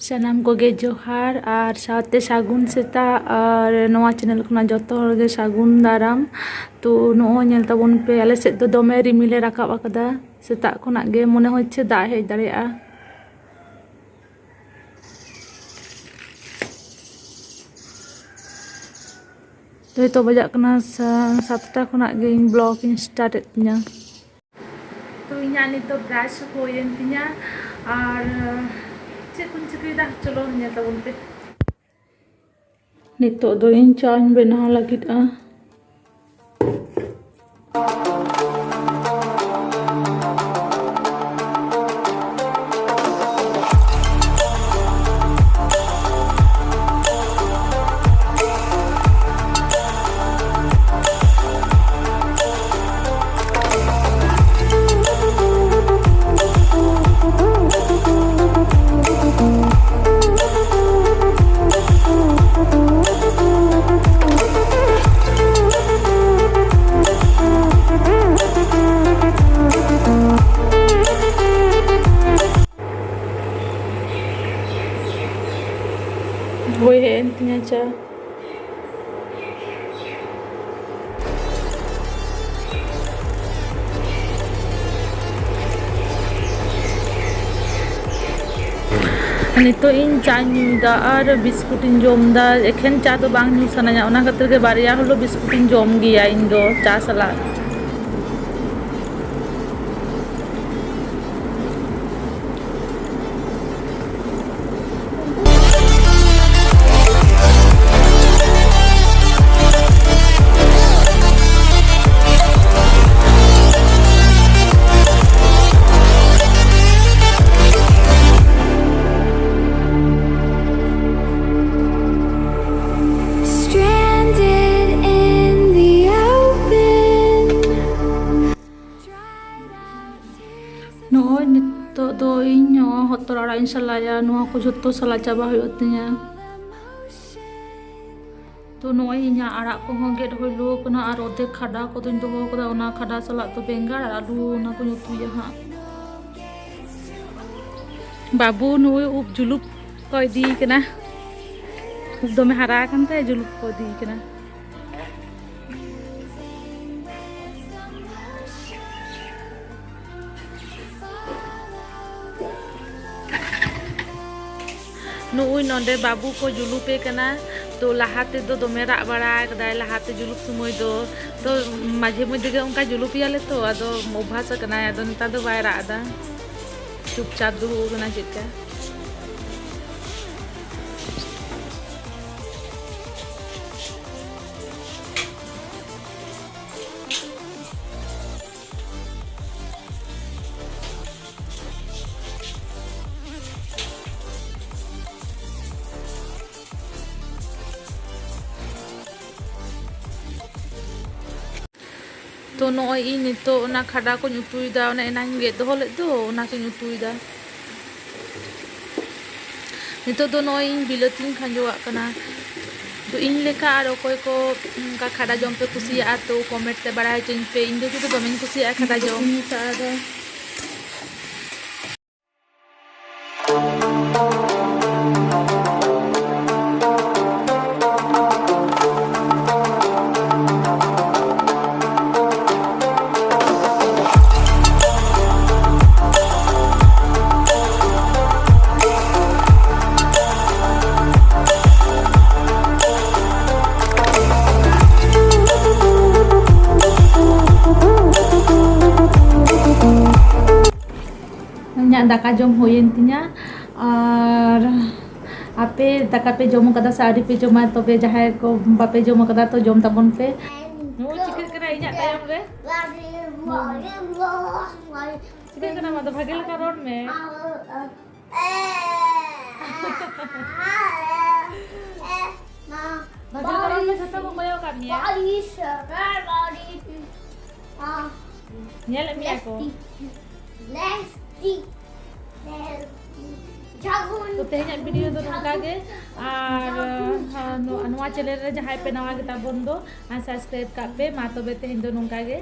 ᱥᱟᱱᱟᱢ ᱠᱚᱜᱮ ᱡᱚᱦᱟᱨ ᱟᱨ ᱥᱟᱶᱛᱮ ᱥᱟᱹᱜᱩᱱ ᱥᱮᱛᱟᱜ ᱟᱨ ᱱᱚᱣᱟ ᱪᱮᱱᱮᱞ ᱠᱷᱚᱱᱟᱜ ᱡᱚᱛᱚ ᱦᱚᱲᱜᱮ ᱥᱟᱹᱜᱩᱱ ᱫᱟᱨᱟᱢ। ᱛᱚ ᱱᱚᱜᱼᱚᱭ ᱧᱮᱞ ᱛᱟᱵᱚᱱ ᱯᱮ ᱟᱞᱮ ᱥᱮᱫ ᱫᱚ ᱫᱚᱢᱮ ᱨᱤᱢᱤᱞᱮ ᱨᱟᱠᱟᱵ ᱟᱠᱟᱫᱟ ᱥᱮᱛᱟᱜ ᱠᱷᱚᱱᱟᱜ ᱜᱮ ᱢᱚᱱᱮ ᱦᱚচ্ছে ᱫᱟᱜ ᱦᱮᱡ ᱫᱟᱲᱮᱭᱟᱜᱼᱟ। তো ᱱᱤᱛᱚᱜ ᱵᱟᱡᱟᱜ ᱠᱟᱱᱟ 7টা ᱠᱷᱚᱱᱟᱜ ᱜᱮ ᱤᱧ ব্লগ ᱤᱧ ᱥᱴᱟᱨᱴ ᱮᱫ ᱛᱤᱧᱟ। তো ᱤᱧᱟᱹᱜ ᱱᱤᱛᱚᱜ ব্রাশ ᱦᱩᱭᱮᱱ ᱛᱤᱧᱟ আর ᱪᱮᱫ ᱠᱚᱧ ᱪᱤᱠᱟᱹᱭᱮᱫᱟ ᱪᱚᱞᱚ ᱧᱮᱞ ᱛᱟᱵᱚᱱ ᱯᱮ। ᱱᱤᱛᱚᱜ ᱫᱚ ᱤᱧ ᱪᱟᱧ ᱵᱮᱱᱟᱣ ᱞᱟᱹᱜᱤᱫᱼᱟ। Hoi hej intinya aja। Nito ᱤᱧ ᱪᱟᱧ ᱧᱩᱭᱫᱟ ᱟᱨ ᱵᱤᱥᱠᱩᱴ ᱤᱧ ᱡᱚᱢᱫᱟ ᱮᱠᱷᱮᱱ ᱪᱟ ᱫᱚ ᱵᱟᱝ ᱧᱩ ᱥᱟᱱᱟᱧᱟ ᱚᱱᱟ ᱠᱷᱟᱹᱛᱤᱨ ᱜᱮ ᱵᱟᱨᱭᱟ ᱦᱚᱞᱳ ᱵᱤᱥᱠᱩᱴ ᱤᱧ ᱡᱚᱢ ᱜᱮᱭᱟ ᱤᱧ ᱫᱚ ᱪᱟ ᱥᱟᱞᱟᱜ। Noi nito do ᱤᱧ ᱦᱚᱛᱚᱫ ᱟᱲᱟᱜ ᱤᱧ ᱥᱟᱞᱟᱭᱟ ᱱᱚᱣᱟ ᱠᱚ ᱡᱷᱚᱛᱚ ᱥᱟᱞᱟ ᱪᱟᱵᱟ ᱦᱩᱭᱩᱜ ᱛᱤᱧᱟ। তো ᱱᱚᱜᱼᱚᱭ ᱤᱧᱟᱹᱜ ᱟᱲᱟᱜ ᱠᱚᱦᱚᱸ ᱜᱮᱫ ᱦᱩᱭᱞᱩ ᱠᱟᱱᱟ ᱟᱨ ᱚᱫᱷᱮᱠ ᱠᱷᱟᱰᱟ ᱠᱚᱫᱚᱧ ᱫᱚᱦᱚ ᱠᱟᱫᱟ ᱚᱱᱟ ᱠᱷᱟᱰᱟ ᱥᱟᱞᱟᱜ ᱫᱚ ᱵᱮᱸᱜᱟᱲ ᱟᱨ ᱟᱹᱞᱩ ᱚᱱᱟ ᱠᱚᱧ ᱩᱛᱩᱭᱟ ᱦᱟᱸᱜ। ᱵᱟᱵᱩ ᱱᱩᱭ ᱩᱵ ᱡᱩᱞᱩᱯ ᱠᱚ ᱤᱫᱤ ᱠᱟᱱᱟ ᱩᱵ ᱫᱚᱢᱮ ᱦᱟᱨᱟ ᱟᱠᱟᱱ ᱛᱟᱭᱟ ᱡᱩᱞᱩᱯ ᱠᱚ ᱤᱫᱤ ᱠᱟᱱᱟ। ᱱᱩᱭ ᱱᱚᱰᱮ ᱵᱟᱵᱩ ᱠᱚ ᱡᱩᱞᱩᱯᱮ ᱠᱟᱱᱟ তো লাহা তেদো দমে রাগ বাড়া একদাই লাহাতে জুলুপ সময় দো তো মাঝে মধ্যে গে উনকা জুলুপিয়ালে তো আদো অভ্যাস কানা আদো নেতা দো বাই রাগ দা চুপচাপ দো হো কানা চেকা। তো নয় ই নিতো ওনা খাডা কোন উতুইদা ওনা এনাñ গে দহো লেদ দো ওনা কোন উতুইদা নিতো দো নয় ᱤᱧ ᱵᱤᱞᱟᱹᱛᱤᱧ ᱠᱷᱟᱸᱡᱚᱣᱟᱜ ᱠᱟᱱᱟ। তো ᱤᱧ ᱞᱮᱠᱟ ᱟᱨ ᱚᱠᱚᱭ ᱠᱚ ᱚᱱᱠᱟ ᱠᱷᱟᱰᱟ ᱡᱚᱢ ᱯᱮ ᱠᱩᱥᱤᱭᱟᱜᱼᱟ ᱛᱚ ᱠᱚᱢᱮᱱᱴ ᱛᱮ ᱵᱟᱲᱟᱭ ᱦᱚᱪᱚᱧ ᱯᱮ ᱤᱧ ᱫᱚ ᱠᱤᱱᱛᱩ ᱫᱚᱢᱮᱧ ᱠᱩᱥᱤᱭᱟᱜᱼᱟ ᱠᱷᱟᱰᱟ ᱡᱚᱢ। दाका जम होयेन तिना और आपे दाका पे जम कदा साड़ी पे जमा तबे जहां को बापे जम कदा तो जम ताबन पे नो चिकन करा इना तायम रे चिकन करा मा तो भागे लका रोड में भागे लका रोड में जतो को कोयो कामिया nyel mi ako तो तेहें वीडियो दो नोका गे और नोआ चैनल रे जहां पे नवा गे ताबन दो सब्सक्राइब का पे मा तबे तेहें दो नोका गे